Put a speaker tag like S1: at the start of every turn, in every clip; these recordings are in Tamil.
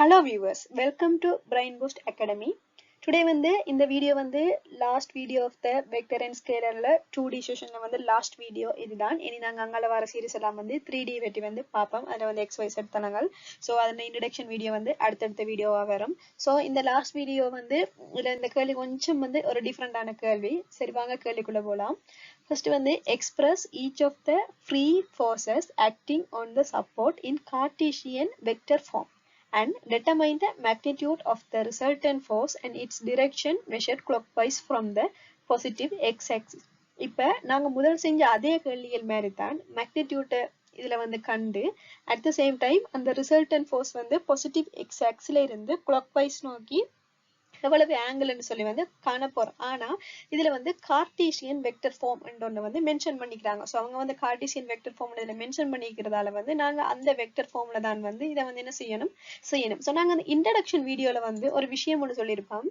S1: Hello viewers, welcome to Brain Boost Academy. Today in the video last video of the vector and scalarல 2D sessionல last video இதுதான். இனி நாங்க அங்கால வர series எல்லாம் 3D வெட்டி பாப்போம். அதுல XYZ தனங்கள். So அதோட introduction video அடுத்தடுத்த வீடியோவா வரும். So இந்த last video இதுல இந்த கேள்வி கொஞ்சம் ஒரு டிஃபரெண்டான கேள்வி. சரி வாங்க கேள்விக்குள்ள போலாம். First express each of the free forces acting on the support in Cartesian vector form and determine the magnitude of the resultant force and its direction measured clockwise from the positive x-axis. இப்ப நாங்க முதல் செஞ்ச அதே கேள்விகள் மாதிரி தான் magnitude இதுல கண்டு at the same time அந்த resultant force positive x-axis இருந்து clockwise நோக்கி எவ்வளவு ஆங்கிள்னு சொல்லி காண போறோம். ஆனா இதுல கார்டீசியன் வெக்டர் ஃபார்ம் ஒன்று மென்ஷன் பண்ணிக்கிறாங்க. ஸோ அவங்க கார்டீசியன் வெக்டர் ஃபார்ம் இதுல மென்ஷன் பண்ணிக்கிறதால நாங்க அந்த வெக்டர் ஃபார்ம்ல தான் இதை என்ன செய்யணும். ஸோ நாங்க அந்த இன்ட்ரடக்ஷன் வீடியோல ஒரு விஷயம் ஒன்று சொல்லியிருப்போம்.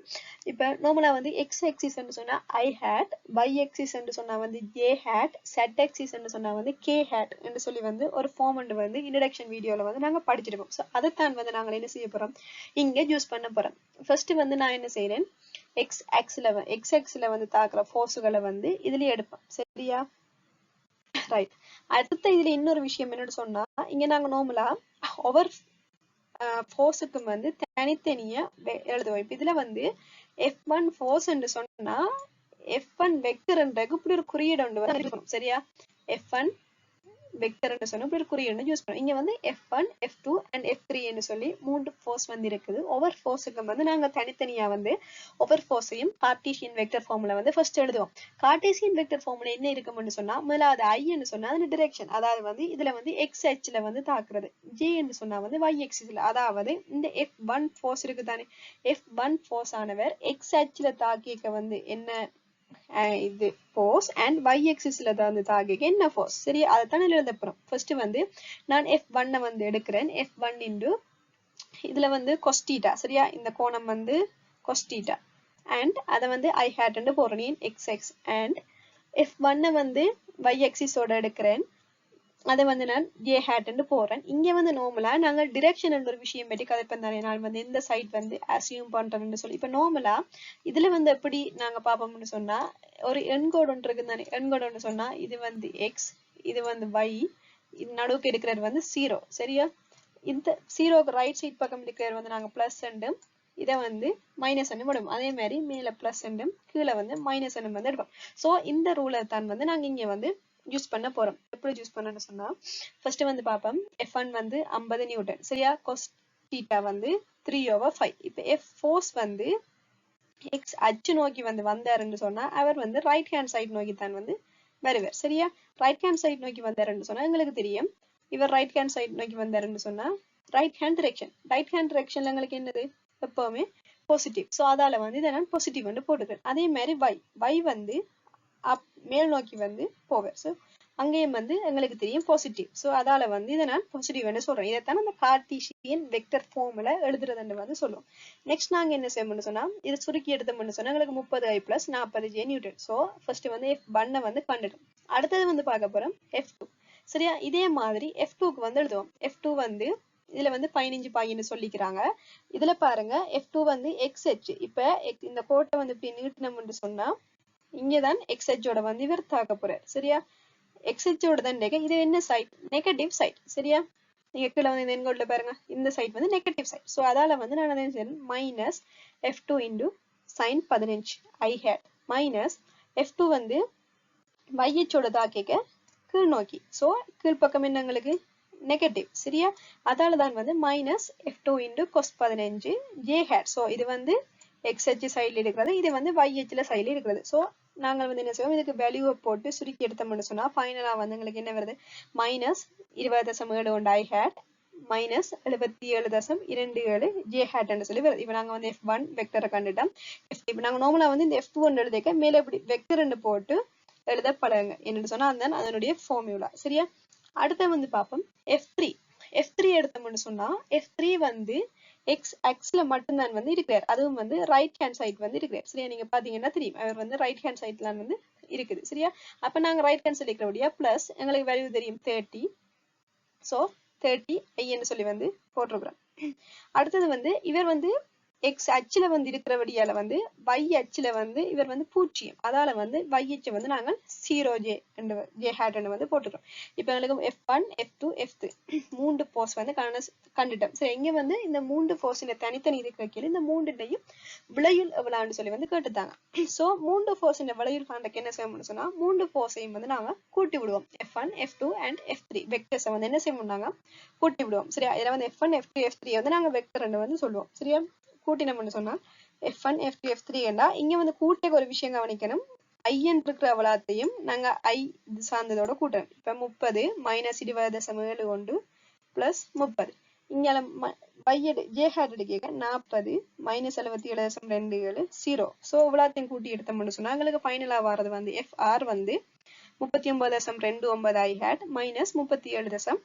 S1: இப்ப நார்மலா எக்ஸ் எக்ஸிஸ் சொன்னா ஐ ஹேட், y எக்ஸிஸ் சொன்னா ஜே ஹேட், z எக்ஸிஸ் சொன்னா கே ஹேட் என்று சொல்லி ஒரு ஃபார்ம் இன்ட்ரடக்ஷன் வீடியோல நாங்க படிச்சிருப்போம். ஸோ அதைத்தான் நாங்க என்ன செய்ய போறோம், இங்க யூஸ் பண்ண போறோம். ஃபர்ஸ்ட் நான் என்ன செய்றேன், x axisல தாக்குற ஃபோர்ஸ்களை இதுலயே எடுப்போம். சரியா, ரைட். அடுத்த இதுல இன்னொரு விஷயம் என்னன்னு சொன்னா, இங்க நாங்க நார்மலா ஒவ்வொரு ஃபோர்ஸுக்கும் தனித்தனியா எழுதுவோம். இப்ப இதுல F1 ஃபோர்ஸ் என்று சொன்னா F1 வெக்டர்ன்றதுக்கு இப்படி ஒரு குறியீடு ஒன்று சரியா, F1 வெக்டர் என்று சொன்னா இப்படி ஒரு குறியீடு யூஸ் பண்ணுவோம். இங்க F1, F2 and F3 ன்னு சொல்லி மூன்று ஃபோர்ஸ் இருக்குது. ஒவ்வொரு ஃபோர்ஸுக்கும் நாங்க தனித்தனியா ஒவ்வொரு ஃபோர்ஸையும் கார்டீசியன் வெக்டர் ஃபார்முலா ஃபர்ஸ்ட் எழுதுவோம். கார்டீசியன் வெக்டர் ஃபார்முலா என்ன இருக்கும்னு சொன்னா, முதலாவது I ன்னு சொன்னா அது டிரெக்ஷன், அதாவது இதுல x அச்சுல தாக்குறது, J ன்னு சொன்னா y axisல, அதாவது இந்த F1 ஃபோர்ஸ் இருக்கு தானே, F1 ஃபோர்ஸ் ஆனவர் x அச்சுல தாக்கிக்க என்ன இது force and y axisல தான் தாக்கிக்க என்ன force. சரி, அதைத்தான் எழுத போறோம். ஃபர்ஸ்ட் நான் F1 எடுக்கிறேன். F1 into இதுல cos theta, சரியா, இந்த கோணம் cos theta and அதை I hat ன்னு போறேன் xx and F1 y axis ஓட எடுக்கிறேன், அதை நான் j hat ன்னு போறேன். இங்க நார்மலா நாங்க டிரெக்ஷன் என்ற ஒரு விஷயம் பற்றி கதைப்பந்தானே, நான் இந்த சைட் அசியூம் பண்றேன்னு சொல்லி. இப்ப நார்மலா இதுல எப்படி நாங்க பாப்போம்னு சொன்னா, ஒரு எண்கோடு ஒன்று இருக்கு தானே, எண்கோடு ஒன்று சொன்னா இது x, இது y, இது நடுவுக்கு இருக்கிறது 0. சரியா, இந்த 0க்கு ரைட் சைட் பக்கம் இருக்கிறது நாங்க பிளஸ் என்றும் இதை மைனஸ் என்று விடுவோம். அதே மாதிரி மேல பிளஸ் என்றும் கீழே மைனஸ் என்றும் எடுப்போம். சோ இந்த ரூலை தான் நாங்க இங்க யூஸ் பண்ண போறோம். எப்படி யூஸ் பண்ணணும்னு சொன்னா, ஃபர்ஸ்ட் பாப்போம். F1 50 நியூட்டன், சரியா, cos theta 3/5. இப்ப F force x அச்சு நோக்கி வந்தாருன்னு சொன்னா அவர் ரைட் ஹேண்ட் சைடு நோக்கி தான் வருவார். சரியா, ரைட் ஹேண்ட் சைடு நோக்கி வந்தாருன்னு சொன்னா எங்களுக்கு தெரியும், இவர் ரைட் ஹேண்ட் சைடு நோக்கி வந்தாருன்னு சொன்னா right hand direction. Right hand டிரெக்ஷன்ல எங்களுக்கு என்னது, எப்பவுமே பாசிட்டிவ். சோ அதால இதை நான் பாசிட்டிவ் போட்டுக்கிறேன். அதே மாதிரி y அப் மேல் நோக்கி போவார். ஸோ அங்கேயும் எங்களுக்கு தெரியும் பாசிட்டிவ். ஸோ அதால இதை நான் பாசிட்டிவ் சொல்றேன். இதைத்தான் நம்ம கார்டீசியன் வெக்டர் ஃபார்முல எழுதுறதுன்னு சொல்லுவோம். நெக்ஸ்ட் நாங்க என்ன செய்யணும்னு சொன்னா, இது சுருக்கி எடுத்தோம்னு சொன்னா எங்களுக்கு 30i + 40j Newton. So first F1 கண்டுடும். அடுத்தது பார்க்க போறோம் F2. சரியா, இதே மாதிரி F2க்கு எழுதுவோம். F2 இதுல 15 பாயின்னு சொல்லிக்கிறாங்க. இதுல பாருங்க F2 x அச்சு. இப்ப இந்த கோட்டை இப்படி நீட்டினோம்னு சொன்னா இங்கதான் x அச்சோட இவர் தாக்க போறார். சரியா, x அச்சோட தான் இது என்ன சைட், நெகட்டிவ் சைட். சரியா, நீங்க கீழே இந்த எண்கோட்ல பாருங்க, இந்த சைட் நெகட்டிவ் சைட். சோ அதால நான் என்ன செய்யறேன், minus F2 into sin 15 I hat minus F2 y அச்சோட தாக்கிக்க கீழ் நோக்கி. சோ கீழ் பக்கம் என்ன எங்களுக்கு நெகட்டிவ். சரியா, அதால தான் minus F2 into cos 15 j hat. So இது x அச்சு சைடுல இருக்கிறது, இது y அச்சுல சைடுல இருக்கிறது. சோ நாங்கள் என்ன செய்வோம், இதுக்கு வேல்யூவை போட்டு சுருக்கி எடுத்தோம்னு சொன்னா ஃபைனலா எங்களுக்கு என்ன வருது, minus 20.71 I hat minus 77.27 j hat ன்னு சொல்லி வருது. இப்ப நாங்க F1 வெக்டரை கண்டுட்டோம். இப்ப நாங்க நார்மலா இந்த F2 எழுதிக்க மேல இப்படி வெக்டர் போட்டு எழுத பழகுங்க. என்னன்னு சொன்னா அதுதான் அதனுடைய ஃபார்முலா. சரியா, அடுத்த பார்ப்போம் F3 எடுத்தோம்னு சொன்னா, F3 x axisல மட்டும்தான் இருக்கிறார். அதுவும் ரைட் ஹேண்ட் சைட் இருக்கிறார். சரியா, நீங்க பாத்தீங்கன்னா தெரியும் அவர் ரைட் ஹேண்ட் சைட்ல இருக்குது. சரியா, அப்ப நாங்க ரைட் ஹேண்ட் சைட் இருக்கிறபடியா பிளஸ் எங்களுக்கு வேல்யூ தெரியும் 30. சோ 30 I ன்னு சொல்லி வந்து போட்டிருக்கிறோம். அடுத்தது வந்து இவர் வந்து x அச்சுல வந்து இருக்கிறபடியால வந்து y அச்சுல வந்து இவர் வந்து 0. அதால வந்து y அச்சு வந்து நாங்கள் 0j hat வந்து போட்டுக்கிறோம். இப்போ எங்களுக்கு f1 f2 f3 மூன்று போஸ் வந்து கண்டுட்டோம். சரி, இங்க வந்து இந்த மூன்று போர்ஸின் தனித்தனி இருக்கிற கீழே இந்த மூன்றுடையும் விளையுள் எவ்வளவுன்னு சொல்லி வந்து கேட்டுட்டாங்க. சோ மூன்று போர்ஸின் விளையுள் காண்டக்கு என்ன செய்யணும்னு சொன்னா மூன்று போர்ஸையும் வந்து நாங்க கூட்டி விடுவோம். f1 f2 and f3 vectors வந்து என்ன செய்யணும்னாங்க கூட்டி விடுவோம். சரியா, இதுல வந்து f1 f2 f3 வந்து நாங்க வெக்டர் வந்து சொல்லுவோம். சரியா, கூட்டினோம்னு சொன்னா f1 f2 f3 என்றா இங்க வந்து கூட்டேக்கு ஒரு விஷயம் கவனிக்கணும். I இருக்கிற அவலாத்தையும் நாங்க I சார்ந்ததோட கூட்டணும். இப்ப 30 -20.71 பிளஸ் 30 இங்க j hat எடுக்க 40 -77.27 0. சோ இவ்வளத்தையும் கூட்டி எடுத்தோம்னு சொன்னா எங்களுக்கு ஃபைனலா வரது வந்து fr வந்து 39.29 I hat -37.27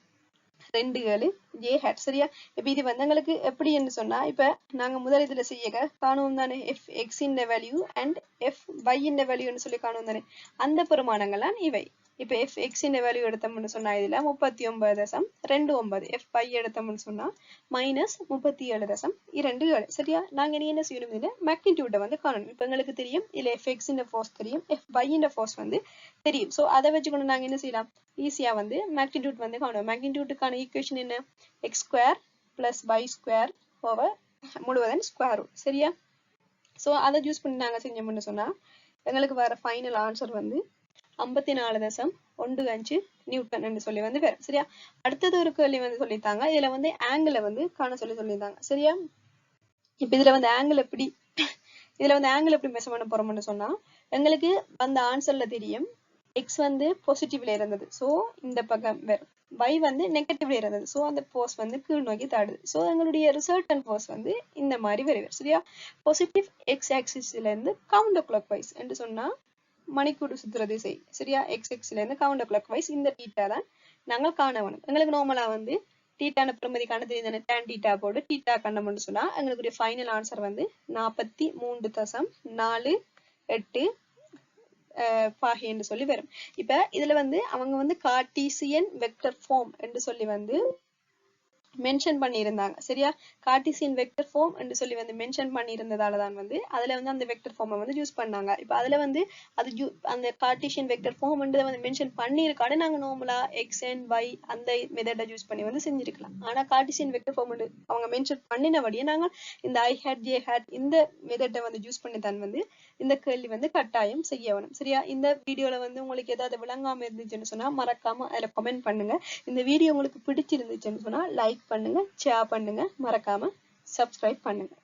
S1: j hat. சரியா, இப்ப இது வந்து எங்களுக்கு எப்படி என்று சொன்னா இப்ப நாங்க முதல் இதுல செய்ய காணுவோம் தானே fx in value and fy in வேல்யூன்னு சொல்லி காணுவோம் தானே, அந்த பெருமானங்கள்லாம் இவை. இப்ப fx in வேல்யூ எடுத்தோம்னு சொன்னா இதுல 39.29, fy எடுத்தோம்னு சொன்னா -37.27. சரியா, நாங்க இனி என்ன செய்யணும், இதுல மேக்னிடியூட வந்து காணணும். இப்ப எங்களுக்கு தெரியும் இதுல fx in ஃபோர்ஸ் தெரியும், fy in ஃபோர்ஸ் வந்து தெரியும். சோ அதை வச்சுக்கொண்டு நாங்க என்ன செய்யலாம், ஈஸியா வந்து மேக்னிடியூட் வந்து காணுவோம். மேக்னிடியூடுக்கான ஈக்குவேஷன் என்ன, x square plus y square over முழுவதன் ஸ்கொயர் ரூட். சரியா, சோ அதை யூஸ் பண்ணி நாங்க செஞ்சோம்னு சொன்னா எங்களுக்கு வர ஃபைனல் ஆன்சர் வந்து 54.15 நியூட்டன் என்று சொல்லி வந்து வரும். சரியா, அடுத்தது ஒரு கேள்வி வந்து சொல்லித்தாங்க. இதுல வந்து ஆங்கிளை வந்து காண சொல்லியிருந்தாங்க. சரியா, இப்ப இதுல வந்து ஆங்கிள் எப்படி மெஷர் பண்ண போறோம்னு சொன்னா எங்களுக்கு அந்த ஆன்சர்ல தெரியும் x வந்து பாசிட்டிவ்ல இருந்தது, சோ இந்த பக்கம் வரும். y வந்து நெகட்டிவ்ல இருந்தது, சோ அந்த போர்ஸ் வந்து கீழ் நோக்கி தாடுது. சோ எங்களுடைய ரிசல்டன்ட் போர்ஸ் வந்து இந்த மாதிரி வருது. சரியா, பாசிட்டிவ் x ஆக்சிஸ்ல இருந்து கவுண்டர் கிளாக் வைஸ் என்று சொன்னா மணிக்கூடு சுத்துற திசை. சரியா, x ஆக்சிஸ்ல இருந்து கவுண்டர் கிளாக் வைஸ் இந்த தீட்டா தான் நாங்கள் காண வேணும். எங்களுக்கு நார்மலா வந்து தீட்டான பிரமதி காண தெரியுதானே, tan தீட்டா போட்டு தீட்டா கண்டோம்னு சொன்னா எங்களுடைய ஃபைனல் ஆன்சர் வந்து 43.48 பாகை என்று சொல்லி வரும். இப்ப இதுல வந்து அவங்க வந்து கார்ட்டீசியன் வெக்டர் ஃபார்ம் என்று சொல்லி வந்து மென்ஷன் பண்ணி இருந்தாங்க. சரியா, கார்ட்டீசியன் வெக்டர் ஃபார்ம் என்று சொல்லி வந்து மென்ஷன் பண்ணி இருந்ததால தான் வந்து அதுல வந்து அந்த வெக்டர் ஃபார்மை வந்து யூஸ் பண்ணாங்க. இப்ப அதுல வந்து அது அந்த கார்ட்டீசியன் வெக்டர் ஃபார்ம் வந்து மென்ஷன் பண்ணியிருக்காடு நாங்க நார்மலா எக்ஸ் அண்ட் ஒய் அந்த மெத்தட யூஸ் பண்ணி வந்து செஞ்சிருக்கலாம். ஆனா கார்ட்டீசியன் வெக்டர் ஃபார்ம் அவங்க மென்ஷன் பண்ணினபடியே நாங்க இந்த ஐ ஹேட் ஜே ஹேட் இந்த மெத்தட வந்து யூஸ் பண்ணி தான் வந்து இந்த கேள்வி வந்து கட்டாயம் செய்ய வேணும். சரியா, இந்த வீடியோல வந்து உங்களுக்கு ஏதாவது விளங்காம இருந்துச்சுன்னு சொன்னா மறக்காம அதுல கமெண்ட் பண்ணுங்க. இந்த வீடியோ உங்களுக்கு பிடிச்சிருந்துச்சுன்னு சொன்னா லைக் பண்ணுங்க, ஷேர் பண்ணுங்க, மறக்காம சப்ஸ்கிரைப் பண்ணுங்க.